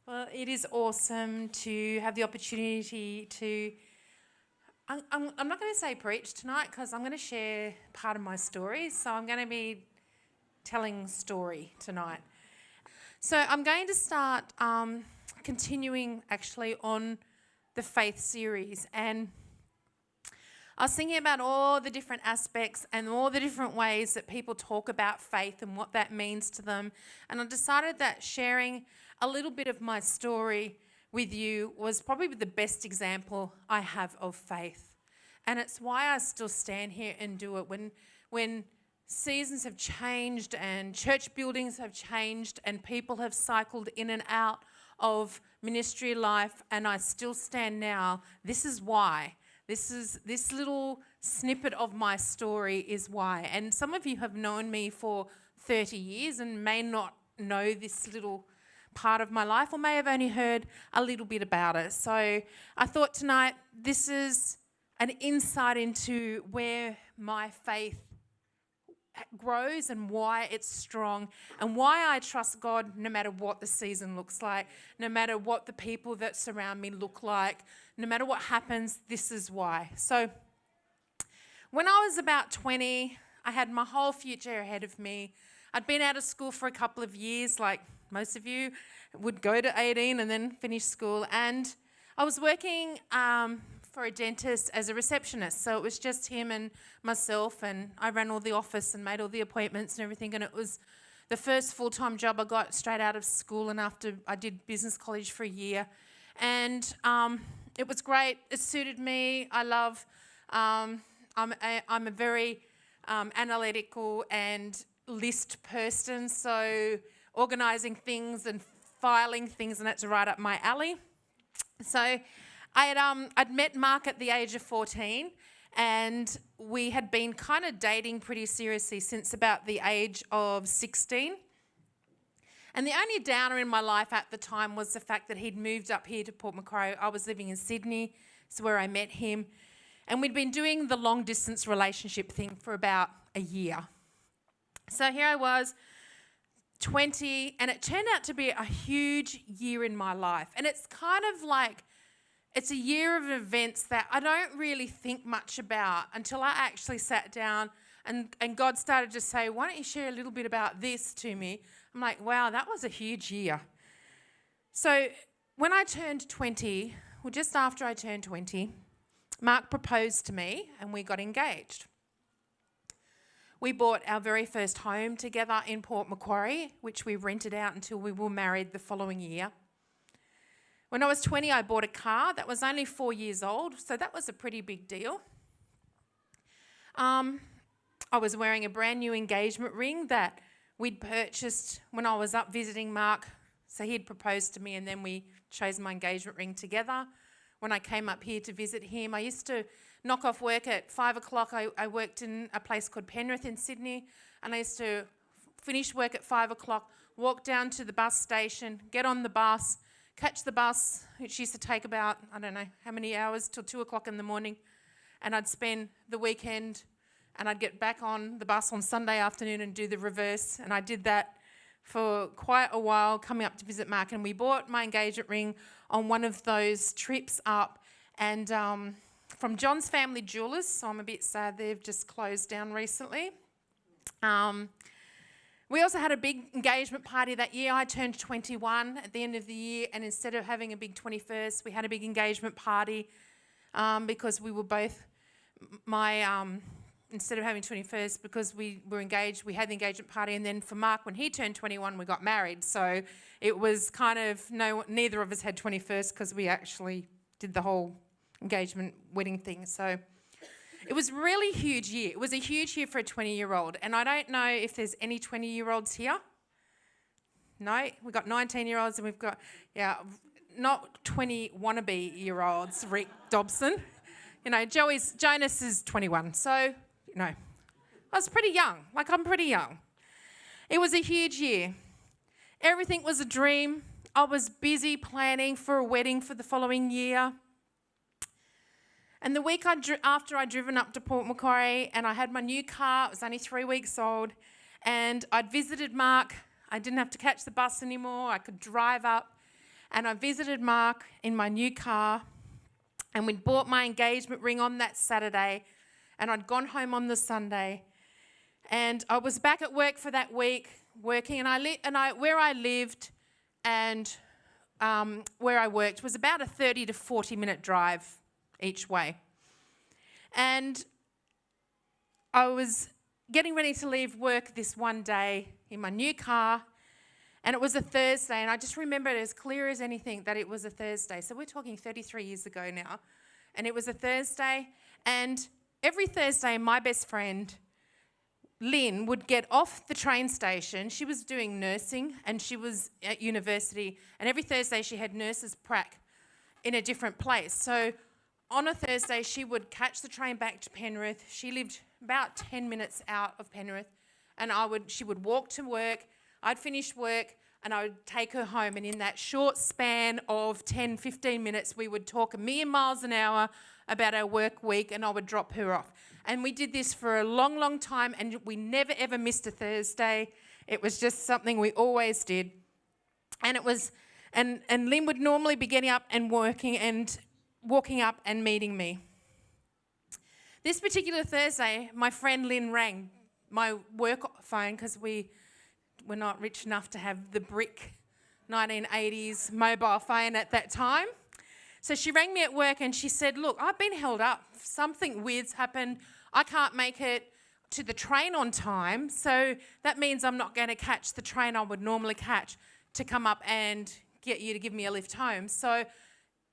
Well, it is awesome to have the opportunity to. I'm not going to say preach tonight because I'm going to share part of my story. So I'm going to be telling story tonight. So I'm going to start continuing actually on the faith series, and I was thinking about all the different aspects and all the different ways that people talk about faith and what that means to them. And I decided that sharing a little bit of my story with you was probably the best example I have of faith. And it's why I still stand here and do it. When seasons have changed and church buildings have changed and people have cycled in and out of ministry life, and I still stand now, this is why. This little snippet of my story is why. And some of you have known me for 30 years and may not know this little part of my life, or may have only heard a little bit about it. So I thought tonight this is an insight into where my faith grows and why it's strong and why I trust God no matter what the season looks like, no matter what the people that surround me look like, no matter what happens, this is why. So when I was about 20, I had my whole future ahead of me. I'd been out of school for a couple of years, like most of you would go to 18 and then finish school. And I was working for a dentist as a receptionist. So it was just him and myself, and I ran all the office and made all the appointments and everything. And it was the first full-time job I got straight out of school, and after I did business college for a year. And it was great. It suited me. I love, I'm a very analytical and list person, so organising things and filing things, and that's right up my alley. So I'd met Mark at the age of 14, and we had been kind of dating pretty seriously since about the age of 16. And the only downer in my life at the time was the fact that he'd moved up here to Port Macquarie. I was living in Sydney, it's where I met him. And we'd been doing the long distance relationship thing for about a year. So here I was, 20, and it turned out to be a huge year in my life. And it's kind of like, it's a year of events that I don't really think much about until I actually sat down and God started to say, why don't you share a little bit about this to me? I'm like, wow, that was a huge year. So when I turned 20, well, just after I turned 20, Mark proposed to me and we got engaged. We bought our very first home together in Port Macquarie, which we rented out until we were married the following year. When I was 20, I bought a car that was only 4 years old, so that was a pretty big deal. I was wearing a brand new engagement ring that we'd purchased when I was up visiting Mark. So he'd proposed to me, and then we chose my engagement ring together. When I came up here to visit him, I used to knock off work at 5 o'clock. I worked in a place called Penrith in Sydney, and I used to finish work at 5 o'clock, walk down to the bus station, get on the bus, catch the bus, which used to take about, I don't know how many hours, till 2 o'clock in the morning. And I'd spend the weekend, and I'd get back on the bus on Sunday afternoon and do the reverse. And I did that for quite a while, coming up to visit Mark. And we bought my engagement ring on one of those trips up. And from John's Family Jewellers, so I'm a bit sad they've just closed down recently. We also had a big engagement party that year. I turned 21 at the end of the year, and instead of having a big 21st, we had a big engagement party because we were both, instead of having 21st, because we were engaged, we had the engagement party, and then for Mark, when he turned 21, we got married. So it was kind of, neither of us had 21st because we actually did the whole engagement wedding thing. So it was really huge year. It was a huge year for a 20-year-old. And I don't know if there's any 20-year-olds here. No? We've got 19-year-olds and we've got, not 20 wannabe-year-olds, Rick Dobson. Jonas is 21. So, I was pretty young. I'm pretty young. It was a huge year. Everything was a dream. I was busy planning for a wedding for the following year. And the week after I'd driven up to Port Macquarie and I had my new car, it was only 3 weeks old, and I'd visited Mark. I didn't have to catch the bus anymore. I could drive up. and I visited Mark in my new car, and we'd bought my engagement ring on that Saturday, and I'd gone home on the Sunday, and I was back at work for that week working, and where I lived and where I worked was about a 30 to 40 minute drive each way. And I was getting ready to leave work this one day in my new car, and it was a Thursday, and I just remember it as clear as anything that it was a Thursday. So we're talking 33 years ago now, and it was a Thursday, and every Thursday my best friend Lynn would get off the train station. She was doing nursing and she was at university, and every Thursday she had nurses prac in a different place. So on a Thursday she would catch the train back to Penrith. She lived about 10 minutes out of Penrith, and she would walk to work. I'd finish work and I would take her home, and in that short span of 10, 15 minutes we would talk a million miles an hour about our work week, and I would drop her off. And we did this for a long, long time, and we never, ever missed a Thursday. It was just something we always did. And and Lynn would normally be getting up and working and walking up and meeting me. This particular Thursday, my friend Lynn rang my work phone, because we were not rich enough to have the brick 1980s mobile phone at that time. So she rang me at work and she said, look, I've been held up. Something weird's happened. I can't make it to the train on time, so that means I'm not going to catch the train I would normally catch to come up and get you to give me a lift home. So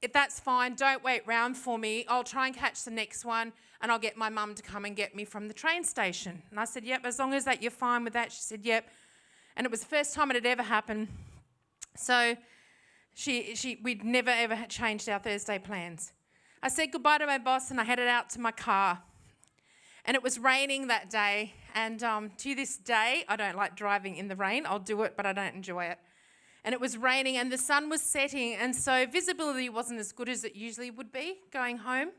if that's fine, don't wait round for me. I'll try and catch the next one, and I'll get my mum to come and get me from the train station. And I said, yep, as long as that you're fine with that. She said, yep. And it was the first time it had ever happened. So we'd never ever changed our Thursday plans. I said goodbye to my boss and I headed out to my car. And it was raining that day, and to this day, I don't like driving in the rain. I'll do it, but I don't enjoy it. And it was raining and the sun was setting, and so visibility wasn't as good as it usually would be going home.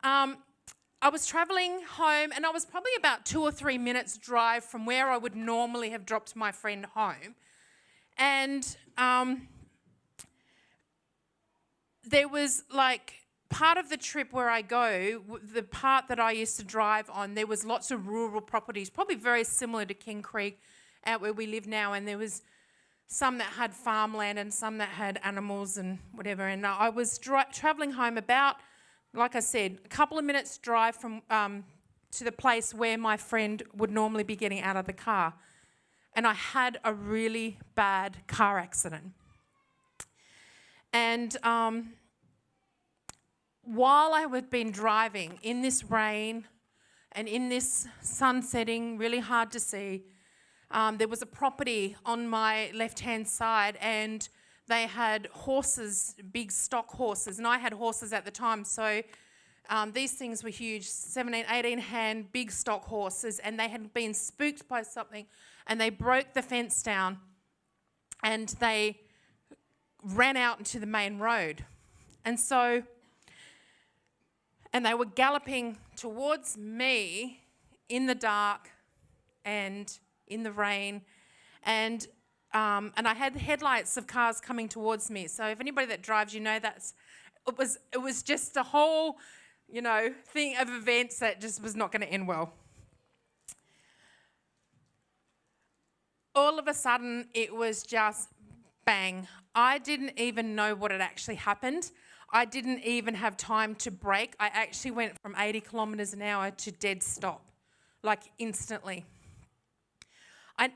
I was travelling home, and I was probably about 2 or 3 minutes drive from where I would normally have dropped my friend home. And there was like part of the trip where I go, the part that I used to drive on, there was lots of rural properties, probably very similar to King Creek out where we live now, and there was some that had farmland and some that had animals and whatever. And I was travelling home about, like I said, a couple of minutes drive from to the place where my friend would normally be getting out of the car. And I had a really bad car accident. And while I had been driving in this rain and in this sun setting, really hard to see, there was a property on my left-hand side, and they had horses, big stock horses, and I had horses at the time, so these things were huge, 17, 18-hand, big stock horses, and they had been spooked by something, and they broke the fence down, and they ran out into the main road. And they were galloping towards me in the dark and in the rain, and I had the headlights of cars coming towards me. So if anybody that drives, you know it was just a whole, thing of events that just was not going to end well. All of a sudden, it was just bang. I didn't even know what had actually happened. I didn't even have time to brake. I actually went from 80 kilometres an hour to dead stop, like instantly.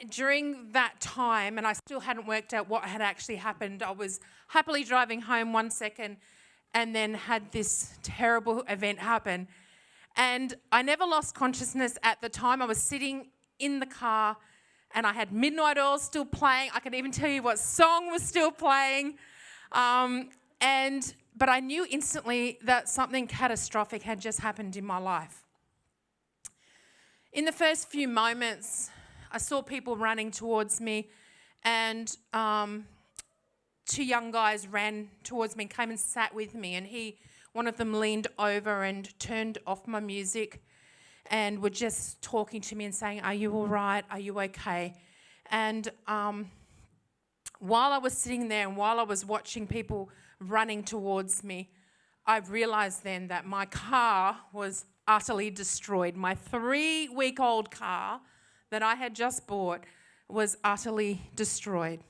During that time, and I still hadn't worked out what had actually happened, I was happily driving home 1 second and then had this terrible event happen. And I never lost consciousness at the time. I was sitting in the car and I had Midnight Oil still playing. I can even tell you what song was still playing. But I knew instantly that something catastrophic had just happened in my life. In the first few moments, I saw people running towards me, and 2 young guys ran towards me and came and sat with me, and one of them leaned over and turned off my music and were just talking to me and saying, "Are you all right? Are you okay?" And while I was sitting there and while I was watching people running towards me, I realised then that my car was utterly destroyed. My 3-week-old car that I had just bought was utterly destroyed.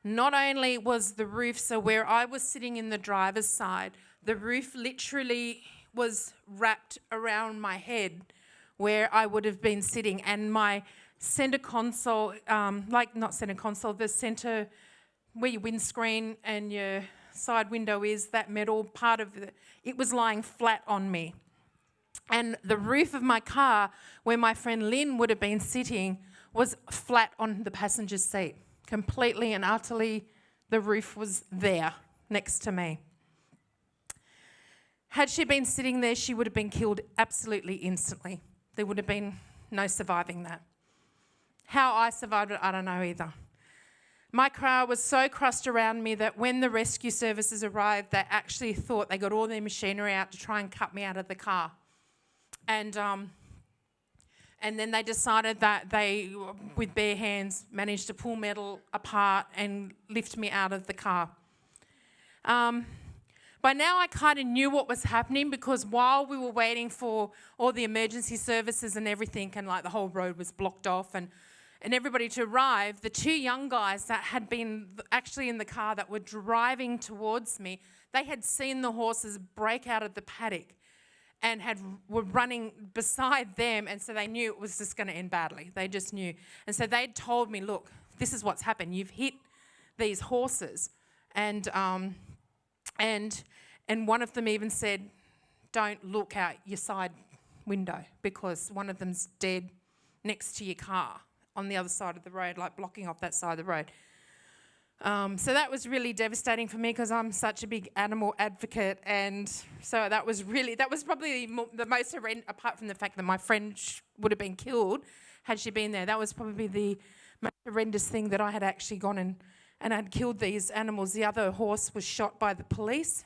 Not only was the roof, so where I was sitting in the driver's side, the roof literally was wrapped around my head where I would have been sitting, and my centre console, the centre where your windscreen and your side window is, that metal part of it was lying flat on me. And the roof of my car, where my friend Lynn would have been sitting, was flat on the passenger seat. Completely and utterly, the roof was there next to me. Had she been sitting there, she would have been killed absolutely instantly. There would have been no surviving that. How I survived it, I don't know either. My car was so crushed around me that when the rescue services arrived, they actually thought they got all their machinery out to try and cut me out of the car. And then they decided that they, with bare hands, managed to pull metal apart and lift me out of the car. By now I kind of knew what was happening, because while we were waiting for all the emergency services and everything, and like the whole road was blocked off and everybody to arrive, the 2 young guys that had been actually in the car that were driving towards me, they had seen the horses break out of the paddock and were running beside them, and so they knew it was just going to end badly. They just knew. And so they'd told me, look, this is what's happened. You've hit these horses. And one of them even said, don't look out your side window, because one of them's dead next to your car on the other side of the road, like blocking off that side of the road. So that was really devastating for me, because I'm such a big animal advocate, and so that was probably the most horrendous, apart from the fact that my friend would have been killed had she been there. That was probably the most horrendous thing, that I had actually gone and had killed these animals. The other horse was shot by the police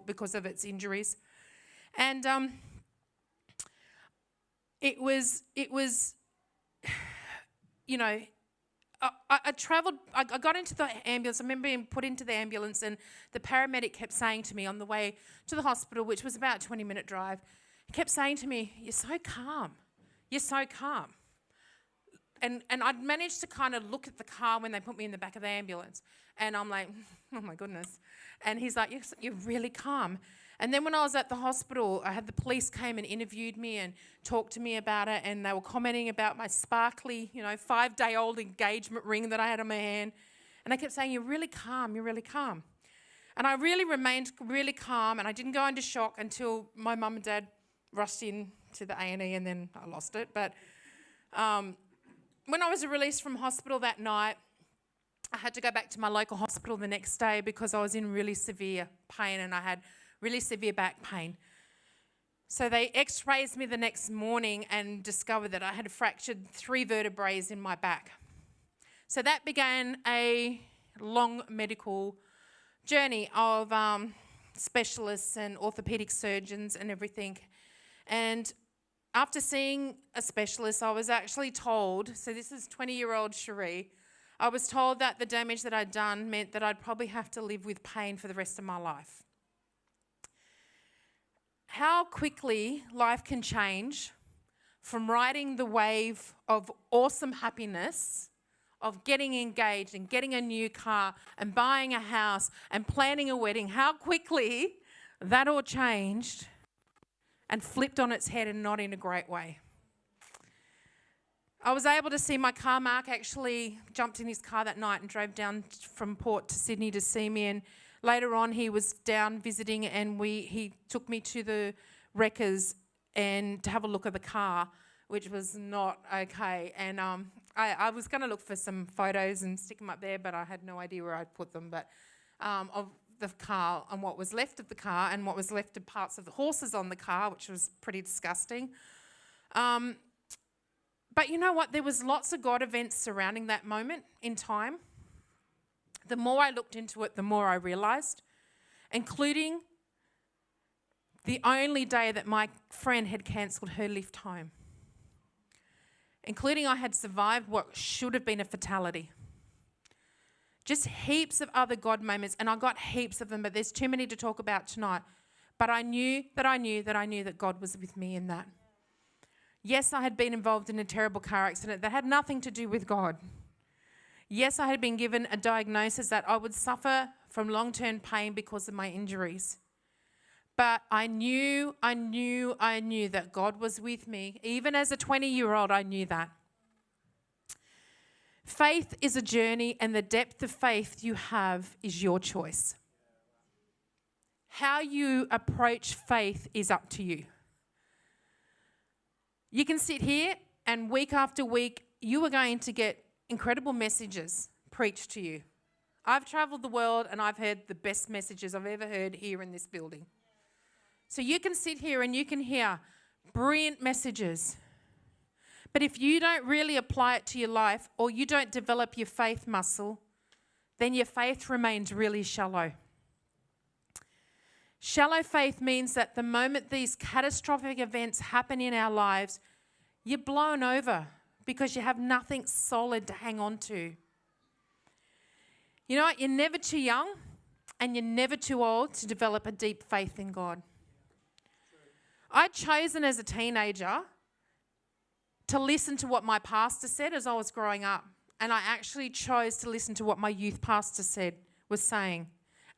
because of its injuries, and it was you know. I travelled, I got into the ambulance. I remember being put into the ambulance, and the paramedic kept saying to me on the way to the hospital, which was about a 20-minute drive, he kept saying to me, you're so calm. You're so calm. And I'd managed to kind of look at the car when they put me in the back of the ambulance, and I'm like, oh my goodness. And he's like, you're really calm. And then when I was at the hospital, I had the police came and interviewed me and talked to me about it, and they were commenting about my sparkly, 5-day-old engagement ring that I had on my hand. And they kept saying, you're really calm, you're really calm. And I really remained really calm, and I didn't go into shock until my mum and dad rushed in to the A&E, and then I lost it. But when I was released from hospital that night, I had to go back to my local hospital the next day, because I was in really severe pain, and I had really severe back pain. So they x-rays me the next morning and discovered that I had fractured 3 vertebrae in my back. So that began a long medical journey of specialists and orthopedic surgeons and everything. And after seeing a specialist, I was actually told, so this is 20-year-old Sheree, I was told that the damage that I'd done meant that I'd probably have to live with pain for the rest of my life. How quickly life can change from riding the wave of awesome happiness, of getting engaged and getting a new car and buying a house and planning a wedding, how quickly that all changed and flipped on its head, and not in a great way. I was able to see my car. Mark actually jumped in his car that night and drove down from Port to Sydney to see me, and later on he was down visiting, and he took me to the wreckers and to have a look at the car, which was not okay. And I was going to look for some photos and stick them up there, but I had no idea where I'd put them. But of the car and what was left of the car, and what was left of parts of the horses on the car, which was pretty disgusting. But you know what? There was lots of God events surrounding that moment in time. The more I looked into it, the more I realised, including the only day that my friend had cancelled her lift home, including I had survived what should have been a fatality. Just heaps of other God moments, and I got heaps of them, but there's too many to talk about tonight. But I knew that God was with me in that. Yes, I had been involved in a terrible car accident that had nothing to do with God. Yes, I had been given a diagnosis that I would suffer from long-term pain because of my injuries. But I knew that God was with me. Even as a 20-year-old, I knew that. Faith is a journey, and the depth of faith you have is your choice. How you approach faith is up to you. You can sit here and week after week, you are going to get incredible messages preached to you. I've traveled the world and I've heard the best messages I've ever heard here in this building. So you can sit here and you can hear brilliant messages. But if you don't really apply it to your life, or you don't develop your faith muscle, then your faith remains really shallow. Shallow faith means that the moment these catastrophic events happen in our lives, you're blown over because you have nothing solid to hang on to. You know what? You're never too young and you're never too old to develop a deep faith in God. I'd chosen as a teenager to listen to what my pastor said as I was growing up. And I actually chose to listen to what my youth pastor was saying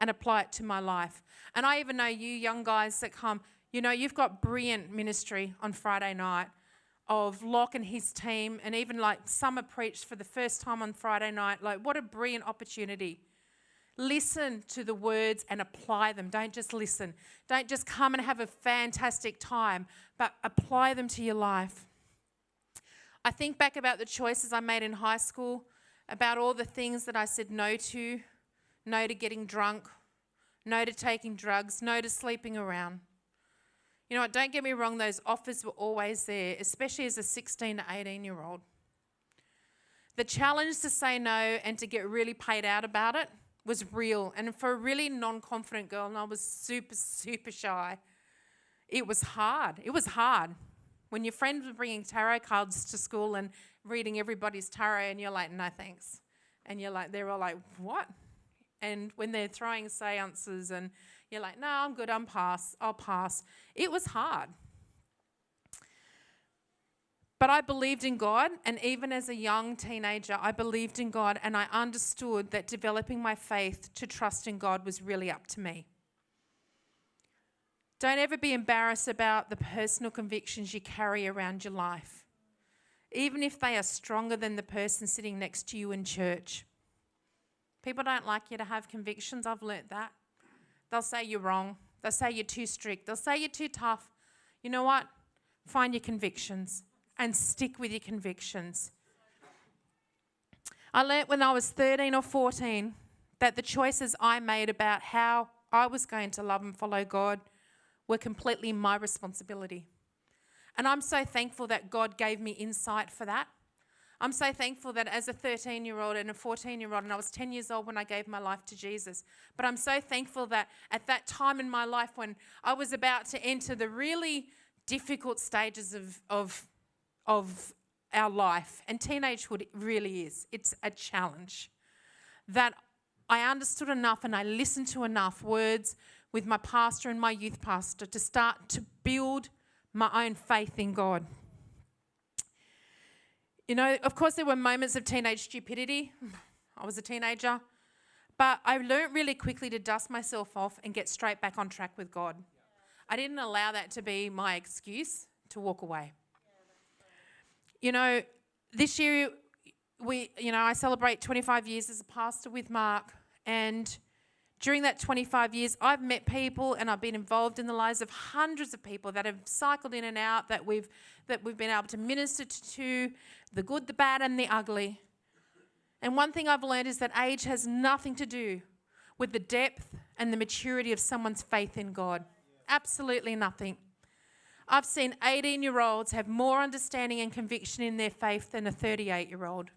and apply it to my life. And I even know you young guys that come, you know, you've got brilliant ministry on Friday night of Locke and his team, and even like Summer preached for the first time on Friday night. Like, what a brilliant opportunity. Listen to the words and apply them. Don't just listen. Don't just come and have a fantastic time, but apply them to your life. I think back about the choices I made in high school, about all the things that I said no to getting drunk, no to taking drugs, no to sleeping around. You know what, don't get me wrong, those offers were always there, especially as a 16 to 18-year-old. The challenge to say no and to get really paid out about it was real. And for a really non-confident girl, and I was super, super shy, it was hard. It was hard. When your friends were bringing tarot cards to school and reading everybody's tarot, and you're like, no thanks. And you're like, they're all like, what? And when they're throwing seances and you're like, no, I'm good, I'll pass. It was hard. But I believed in God, and even as a young teenager, I believed in God, and I understood that developing my faith to trust in God was really up to me. Don't ever be embarrassed about the personal convictions you carry around your life, even if they are stronger than the person sitting next to you in church. People don't like you to have convictions. I've learnt that. They'll say you're wrong. They'll say you're too strict. They'll say you're too tough. You know what? Find your convictions and stick with your convictions. I learnt when I was 13 or 14 that the choices I made about how I was going to love and follow God were completely my responsibility. And I'm so thankful that God gave me insight for that. I'm so thankful that as a 13-year-old and a 14-year-old, and I was 10 years old when I gave my life to Jesus, but I'm so thankful that at that time in my life when I was about to enter the really difficult stages of our life, and teenagehood really is, it's a challenge, that I understood enough and I listened to enough words with my pastor and my youth pastor to start to build my own faith in God. You know, of course there were moments of teenage stupidity. I was a teenager. But I learned really quickly to dust myself off and get straight back on track with God. I didn't allow that to be my excuse to walk away. You know, this year I celebrate 25 years as a pastor with Mark, and during that 25 years, I've met people and I've been involved in the lives of hundreds of people that have cycled in and out, that we've been able to minister to, the good, the bad, and the ugly. And one thing I've learned is that age has nothing to do with the depth and the maturity of someone's faith in God. Absolutely nothing. I've seen 18-year-olds have more understanding and conviction in their faith than a 38-year-old.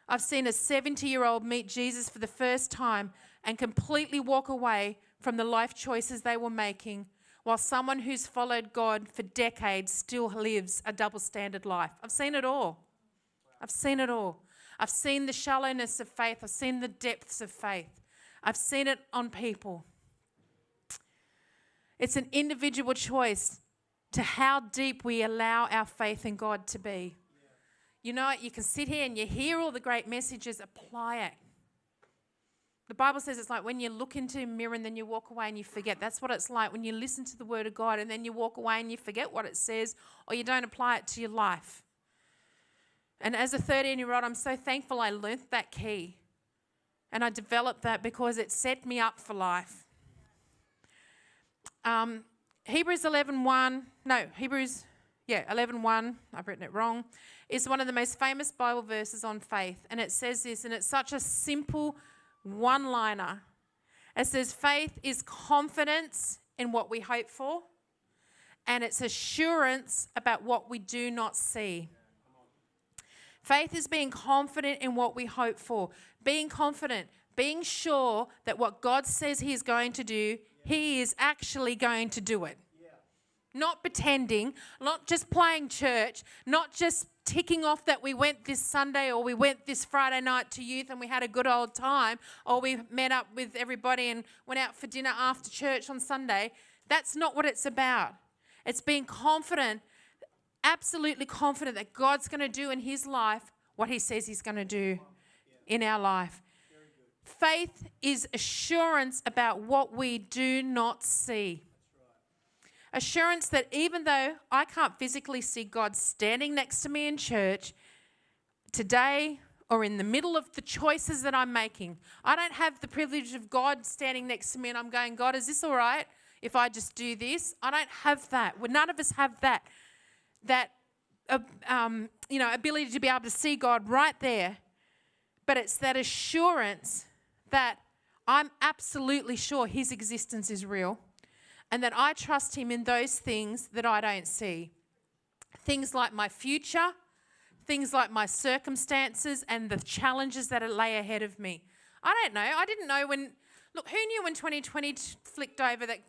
I've seen a 70-year-old meet Jesus for the first time and completely walk away from the life choices they were making, while someone who's followed God for decades still lives a double standard life. I've seen it all. I've seen it all. I've seen the shallowness of faith. I've seen the depths of faith. I've seen it on people. It's an individual choice to how deep we allow our faith in God to be. You know, you can sit here and you hear all the great messages, apply it. The Bible says it's like when you look into a mirror and then you walk away and you forget. That's what it's like when you listen to the word of God and then you walk away and you forget what it says or you don't apply it to your life. And as a 13-year-old, I'm so thankful I learnt that key. And I developed that because it set me up for life. Hebrews 11:1, I've written it wrong, is one of the most famous Bible verses on faith. And it says this, and it's such a simple one-liner. It says, faith is confidence in what we hope for, and it's assurance about what we do not see. Faith is being confident in what we hope for, being confident, being sure that what God says He is going to do, He is actually going to do it. Not pretending, not just playing church, not just ticking off that we went this Sunday or we went this Friday night to youth and we had a good old time, or we met up with everybody and went out for dinner after church on Sunday. That's not what it's about. It's being confident, absolutely confident that God's going to do in His life what He says He's going to do in our life. Faith is assurance about what we do not see. Assurance that even though I can't physically see God standing next to me in church today or in the middle of the choices that I'm making, I don't have the privilege of God standing next to me and I'm going, God, is this all right if I just do this? I don't have that. Well, none of us have that ability to be able to see God right there. But it's that assurance that I'm absolutely sure His existence is real. And that I trust Him in those things that I don't see. Things like my future, things like my circumstances and the challenges that lay ahead of me. I don't know. I didn't know who knew when 2020 flicked over that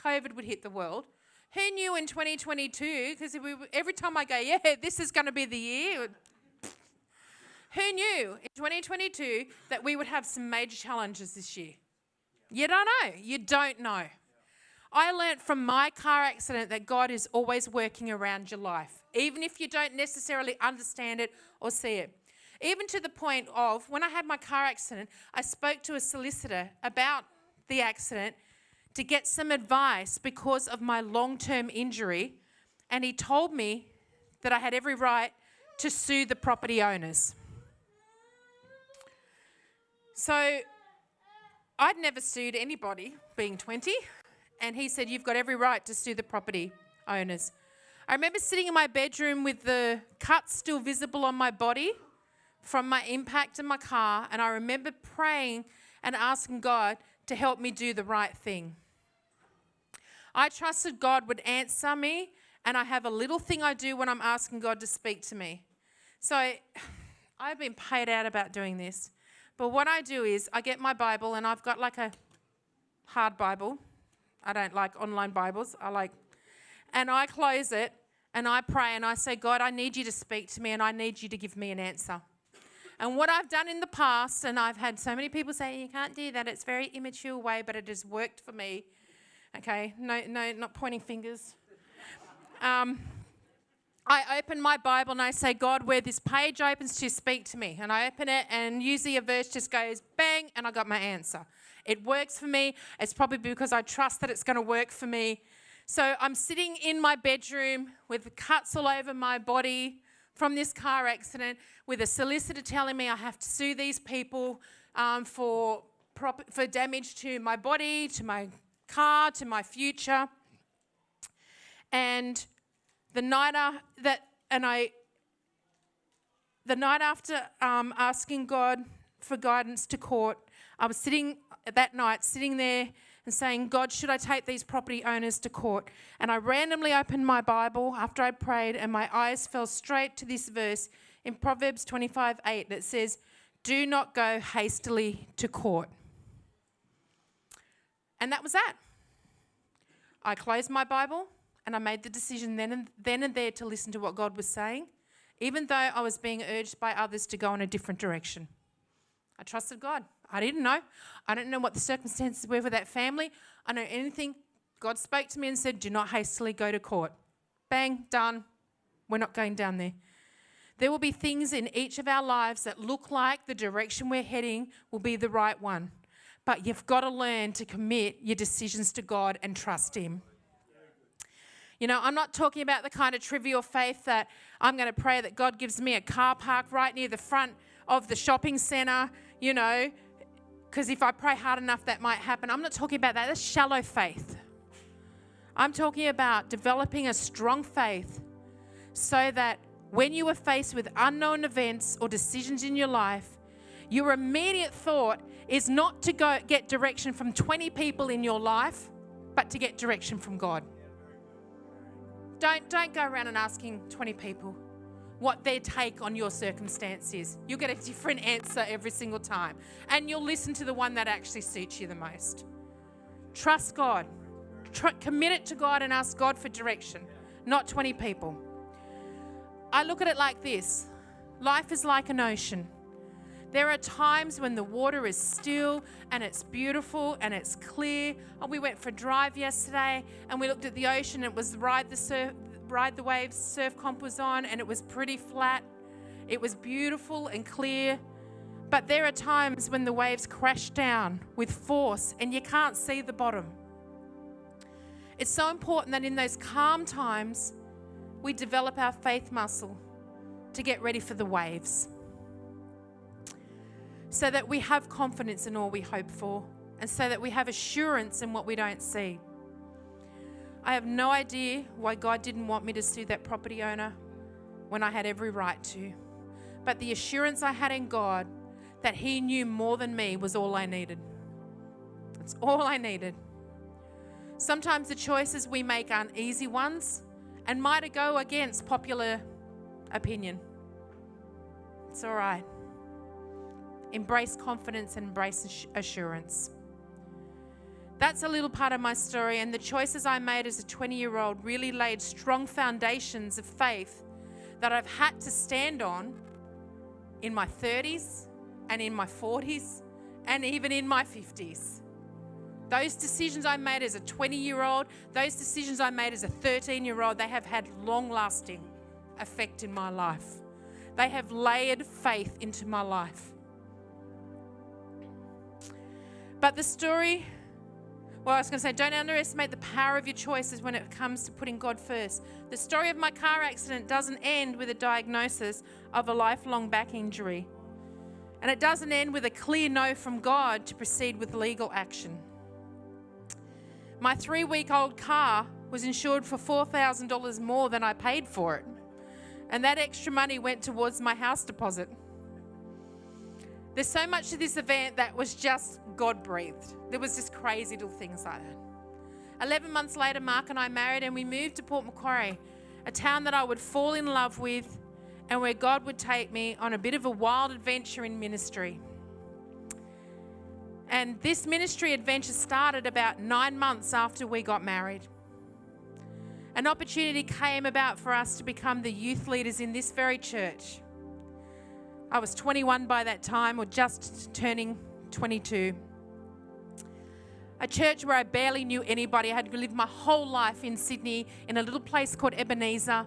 COVID would hit the world? Who knew in 2022, because every time I go, this is going to be the year. Who knew in 2022 that we would have some major challenges this year? You don't know. You don't know. I learnt from my car accident that God is always working around your life, even if you don't necessarily understand it or see it. Even to the point of when I had my car accident, I spoke to a solicitor about the accident to get some advice because of my long-term injury, and he told me that I had every right to sue the property owners. So I'd never sued anybody, being 20. And he said, you've got every right to sue the property owners. I remember sitting in my bedroom with the cuts still visible on my body from my impact in my car. And I remember praying and asking God to help me do the right thing. I trusted God would answer me. And I have a little thing I do when I'm asking God to speak to me. So I've been paid out about doing this. But what I do is I get my Bible, and I've got like a hard Bible. I don't like online Bibles. And I close it and I pray and I say, God, I need you to speak to me and I need you to give me an answer. And what I've done in the past, and I've had so many people say, you can't do that. It's a very immature way, but it has worked for me. Okay, no, not pointing fingers. I open my Bible and I say, God, where this page opens to, speak to me. And I open it and usually a verse just goes bang and I got my answer. It works for me. It's probably because I trust that it's going to work for me. So I'm sitting in my bedroom with cuts all over my body from this car accident, with a solicitor telling me I have to sue these people for damage to my body, to my car, to my future. And the night after asking God for guidance to court, I was sitting there and saying, God, should I take these property owners to court? And I randomly opened my Bible after I prayed, and my eyes fell straight to this verse in Proverbs 25:8 that says, do not go hastily to court. And that was that. I closed my Bible and I made the decision then and there to listen to what God was saying even though I was being urged by others to go in a different direction. I trusted God. I didn't know. I don't know what the circumstances were for that family. I don't know anything. God spoke to me and said, do not hastily go to court. Bang, done. We're not going down there. There will be things in each of our lives that look like the direction we're heading will be the right one. But you've got to learn to commit your decisions to God and trust Him. You know, I'm not talking about the kind of trivial faith that I'm going to pray that God gives me a car park right near the front of the shopping centre, you know, because if I pray hard enough, that might happen. I'm not talking about that. That's shallow faith. I'm talking about developing a strong faith so that when you are faced with unknown events or decisions in your life, your immediate thought is not to go get direction from 20 people in your life, but to get direction from God. Don't go around and asking 20 people what their take on your circumstance is. You'll get a different answer every single time. And you'll listen to the one that actually suits you the most. Trust God. Commit it to God and ask God for direction, not 20 people. I look at it like this. Life is like an ocean. There are times when the water is still and it's beautiful and it's clear. Oh, we went for a drive yesterday and we looked at the ocean. It was Ride the Waves surf comp was on and it was pretty flat. It was beautiful and clear. But there are times when the waves crash down with force and you can't see the bottom. It's so important that in those calm times, we develop our faith muscle to get ready for the waves, so that we have confidence in all we hope for, and so that we have assurance in what we don't see. I have no idea why God didn't want me to sue that property owner when I had every right to. But the assurance I had in God that He knew more than me was all I needed. It's all I needed. Sometimes the choices we make aren't easy ones and might go against popular opinion. It's all right. Embrace confidence and embrace assurance. That's a little part of my story, and the choices I made as a 20-year-old really laid strong foundations of faith that I've had to stand on in my 30s and in my 40s and even in my 50s. Those decisions I made as a 20-year-old, those decisions I made as a 13-year-old, they have had long-lasting effect in my life. They have layered faith into my life. But the story, well, I was going to say, don't underestimate the power of your choices when it comes to putting God first. The story of my car accident doesn't end with a diagnosis of a lifelong back injury. And it doesn't end with a clear no from God to proceed with legal action. My 3-week-old car was insured for $4,000 more than I paid for it. And that extra money went towards my house deposit. There's so much to this event that was just God-breathed. There was just crazy little things like that. 11 months later, Mark and I married and we moved to Port Macquarie, a town that I would fall in love with and where God would take me on a bit of a wild adventure in ministry. And this ministry adventure started about 9 months after we got married. An opportunity came about for us to become the youth leaders in this very church. I was 21 by that time, or just turning 22. A church where I barely knew anybody. I had lived my whole life in Sydney in a little place called Ebenezer,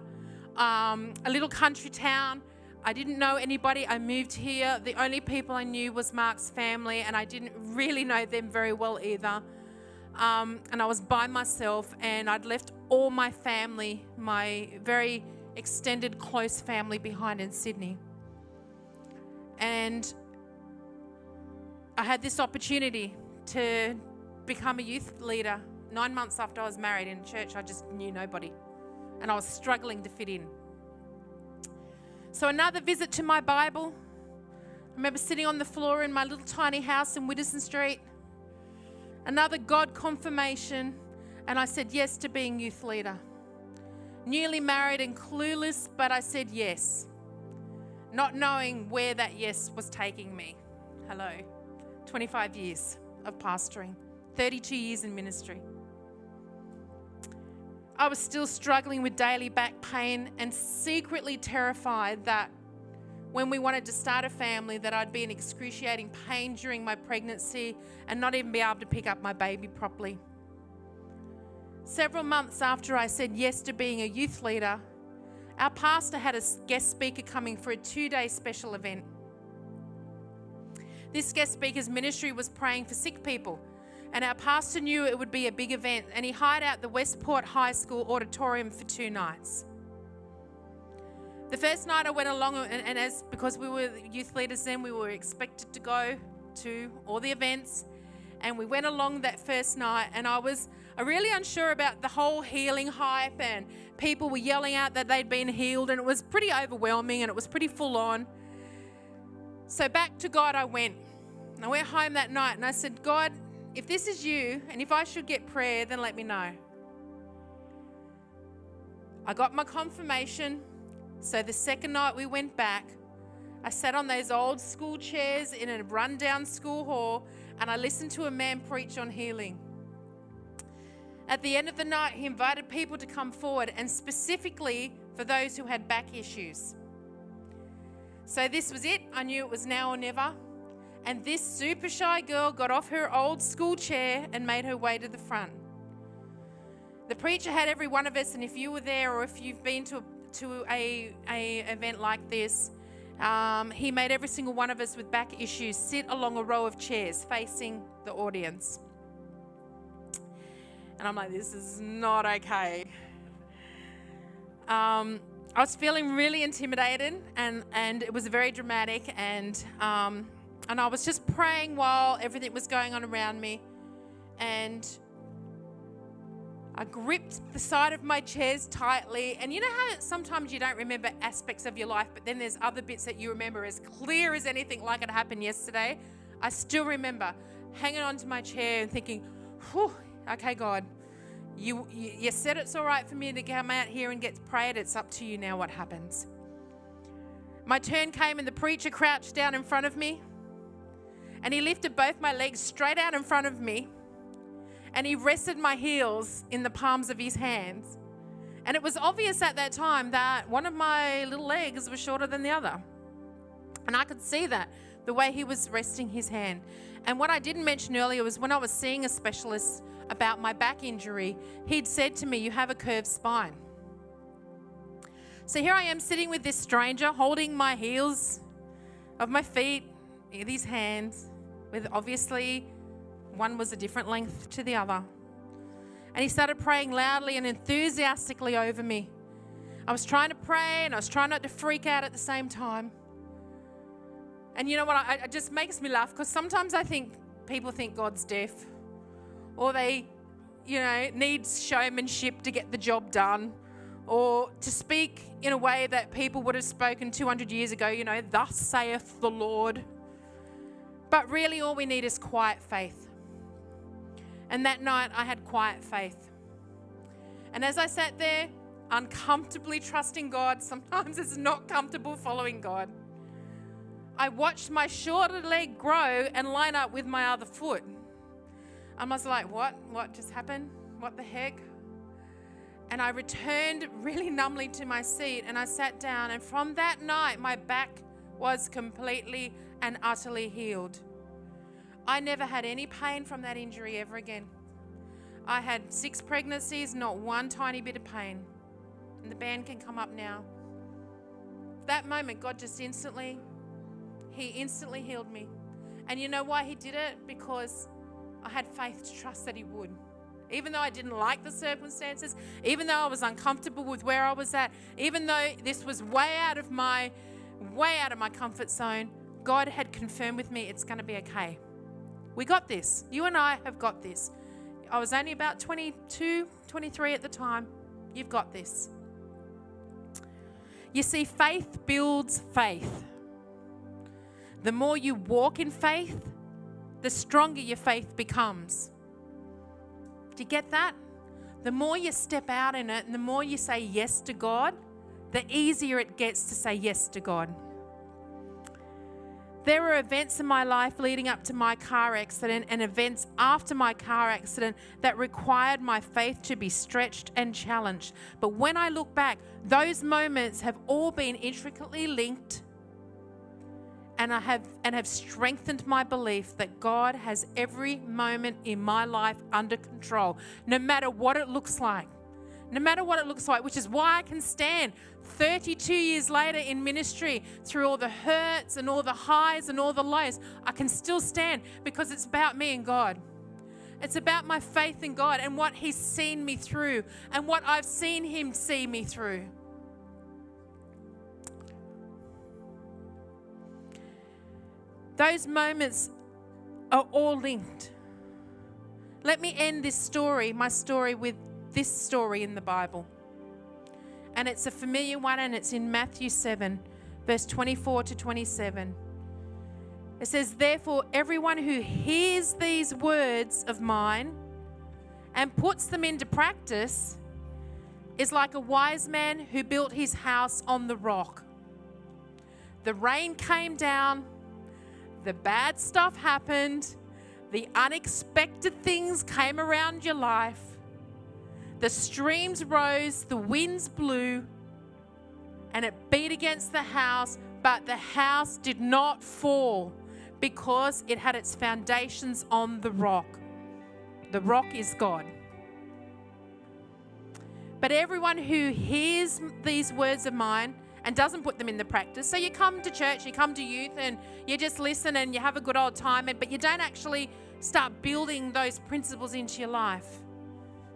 a little country town. I didn't know anybody. I moved here. The only people I knew was Mark's family, and I didn't really know them very well either. And I was by myself, and I'd left all my family, my very extended, close family behind in Sydney. And I had this opportunity to become a youth leader 9 months after I was married in a church. I just knew nobody, and I was struggling to fit in. So another visit to my Bible. I remember sitting on the floor in my little tiny house in Widdowson Street. Another God confirmation, and I said yes to being youth leader. Newly married and clueless, but I said yes, not knowing where that yes was taking me. Hello, 25 years of pastoring, 32 years in ministry. I was still struggling with daily back pain and secretly terrified that when we wanted to start a family that I'd be in excruciating pain during my pregnancy and not even be able to pick up my baby properly. Several months after I said yes to being a youth leader, our pastor had a guest speaker coming for a 2-day special event. This guest speaker's ministry was praying for sick people, and our pastor knew it would be a big event, and he hired out the Westport High School auditorium for 2 nights. The first night I went along, and because we were youth leaders then, we were expected to go to all the events, and we went along that first night, and I was really unsure about the whole healing hype, and people were yelling out that they'd been healed, and it was pretty overwhelming, and it was pretty full on. So back to God I went. I went home that night, and I said, God, if this is you, and if I should get prayer, then let me know. I got my confirmation. So the second night we went back, I sat on those old school chairs in a rundown school hall, and I listened to a man preach on healing. At the end of the night, he invited people to come forward, and specifically for those who had back issues. So this was it. I knew it was now or never. And this super shy girl got off her old school chair and made her way to the front. The preacher had every one of us, and if you were there or if you've been to a event like this, he made every single one of us with back issues sit along a row of chairs facing the audience. And I'm like, this is not okay. I was feeling really intimidated, and it was very dramatic, and I was just praying while everything was going on around me, and I gripped the side of my chairs tightly. And you know how sometimes you don't remember aspects of your life, but then there's other bits that you remember as clear as anything, like it happened yesterday? I still remember hanging onto my chair and thinking, whew, okay, God, you said it's all right for me to come out here and get prayed. It's up to you now what happens. My turn came, and the preacher crouched down in front of me, and he lifted both my legs straight out in front of me, and he rested my heels in the palms of his hands. And it was obvious at that time that one of my little legs was shorter than the other. And I could see that, the way he was resting his hand. And what I didn't mention earlier was when I was seeing a specialist about my back injury, he'd said to me, you have a curved spine. So here I am sitting with this stranger holding my heels of my feet in his hands, with obviously one was a different length to the other. And he started praying loudly and enthusiastically over me. I was trying to pray, and I was trying not to freak out at the same time. And you know what? It just makes me laugh, because sometimes I think people think God's deaf, or they, need showmanship to get the job done, or to speak in a way that people would have spoken 200 years ago, thus saith the Lord. But really all we need is quiet faith. And that night I had quiet faith. And as I sat there, uncomfortably trusting God, sometimes it's not comfortable following God, I watched my shorter leg grow and line up with my other foot. I was like, what just happened? What the heck? And I returned really numbly to my seat, and I sat down, and from that night my back was completely and utterly healed. I never had any pain from that injury ever again. I had 6 pregnancies, not one tiny bit of pain. And the band can come up now. That moment, God just instantly healed me. And you know why he did it? Because I had faith to trust that he would. Even though I didn't like the circumstances, even though I was uncomfortable with where I was at, even though this was way out of my comfort zone, God had confirmed with me it's going to be okay. We got this. You and I have got this. I was only about 22, 23 at the time. You've got this. You see, faith builds faith. The more you walk in faith, the stronger your faith becomes. Do you get that? The more you step out in it and the more you say yes to God, the easier it gets to say yes to God. There were events in my life leading up to my car accident and events after my car accident that required my faith to be stretched and challenged. But when I look back, those moments have all been intricately linked and have strengthened my belief that God has every moment in my life under control, no matter what it looks like. No matter what it looks like, which is why I can stand 32 years later in ministry through all the hurts and all the highs and all the lows. I can still stand because it's about me and God. It's about my faith in God and what He's seen me through and what I've seen Him see me through. Those moments are all linked. Let me end this story, my story, with this story in the Bible. And it's a familiar one, and it's in Matthew 7, verse 24 to 27. It says, "Therefore, everyone who hears these words of mine and puts them into practice is like a wise man who built his house on the rock. The rain came down, the bad stuff happened, the unexpected things came around your life. The streams rose, the winds blew, and it beat against the house, but the house did not fall because it had its foundations on the rock." The rock is God. "But everyone who hears these words of mine and doesn't put them into practice," so you come to church, you come to youth, and you just listen and you have a good old time, but you don't actually start building those principles into your life.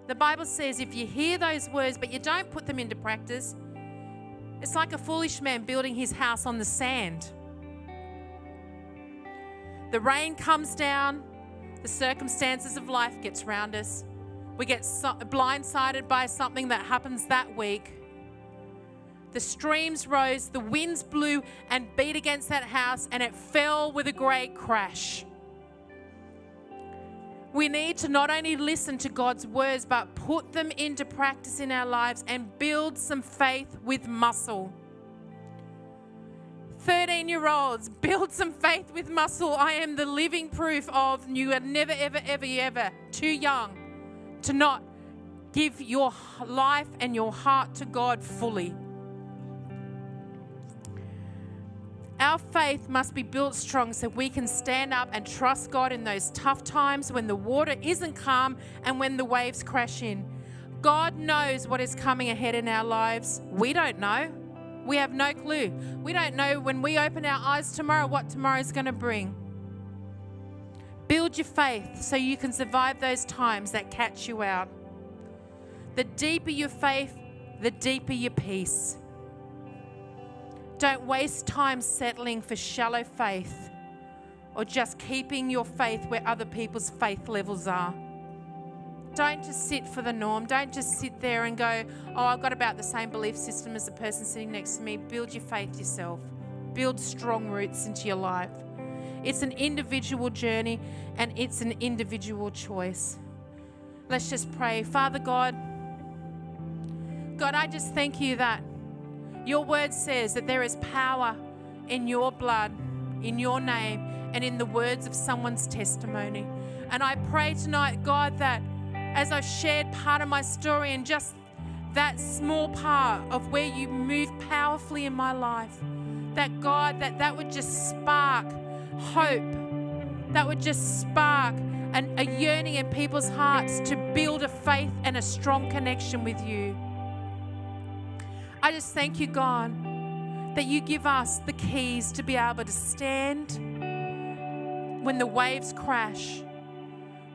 The Bible says if you hear those words but you don't put them into practice, it's like a foolish man building his house on the sand. The rain comes down, the circumstances of life gets around us. We get blindsided by something that happens that week. The streams rose, the winds blew and beat against that house, and it fell with a great crash. We need to not only listen to God's words, but put them into practice in our lives and build some faith with muscle. 13-year-olds, build some faith with muscle. I am the living proof of you are never, ever, ever, ever too young to not give your life and your heart to God fully. Our faith must be built strong so we can stand up and trust God in those tough times when the water isn't calm and when the waves crash in. God knows what is coming ahead in our lives. We don't know. We have no clue. We don't know when we open our eyes tomorrow what tomorrow is going to bring. Build your faith so you can survive those times that catch you out. The deeper your faith, the deeper your peace. Don't waste time settling for shallow faith or just keeping your faith where other people's faith levels are. Don't just sit for the norm. Don't just sit there and go, "Oh, I've got about the same belief system as the person sitting next to me." Build your faith yourself. Build strong roots into your life. It's an individual journey and it's an individual choice. Let's just pray. Father God, I just thank you that your word says that there is power in your blood, in your name, and in the words of someone's testimony. And I pray tonight, God, that as I've shared part of my story and just that small part of where you move powerfully in my life, that God, that would just spark hope, that would just spark a yearning in people's hearts to build a faith and a strong connection with you. I just thank you, God, that you give us the keys to be able to stand when the waves crash,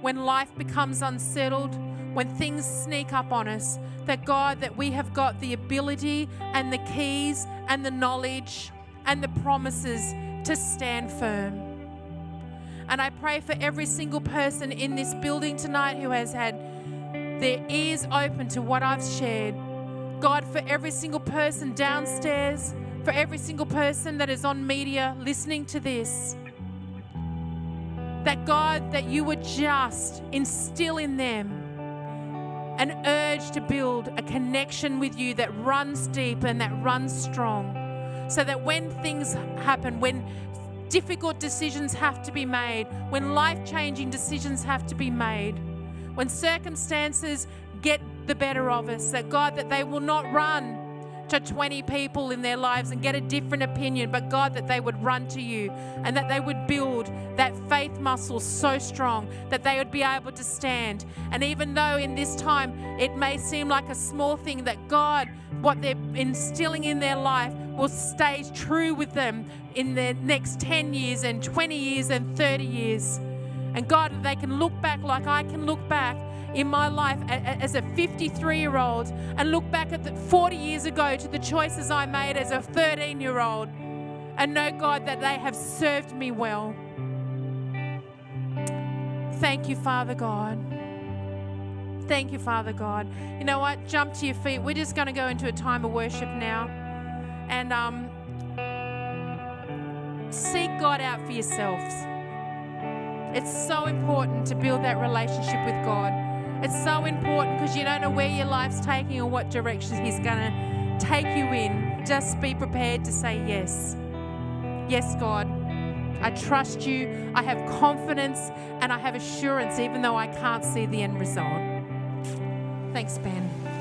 when life becomes unsettled, when things sneak up on us, that God, that we have got the ability and the keys and the knowledge and the promises to stand firm. And I pray for every single person in this building tonight who has had their ears open to what I've shared. God, for every single person downstairs, for every single person that is on media listening to this, that God, that you would just instill in them an urge to build a connection with you that runs deep and that runs strong, so that when things happen, when difficult decisions have to be made, when life-changing decisions have to be made, when circumstances get the better of us, that God, that they will not run to 20 people in their lives and get a different opinion, but God, that they would run to you and that they would build that faith muscle so strong that they would be able to stand. And even though in this time it may seem like a small thing, that God, what they're instilling in their life will stay true with them in the next 10 years and 20 years and 30 years. And God, that they can look back like I can look back in my life as a 53-year-old and look back at the 40 years ago to the choices I made as a 13-year-old and know, God, that they have served me well. Thank you, Father God. Thank you, Father God. You know what? Jump to your feet. We're just going to go into a time of worship now. And seek God out for yourselves. It's so important to build that relationship with God. It's so important because you don't know where your life's taking or what direction He's going to take you in. Just be prepared to say yes. Yes, God. I trust you. I have confidence and I have assurance even though I can't see the end result. Thanks, Ben.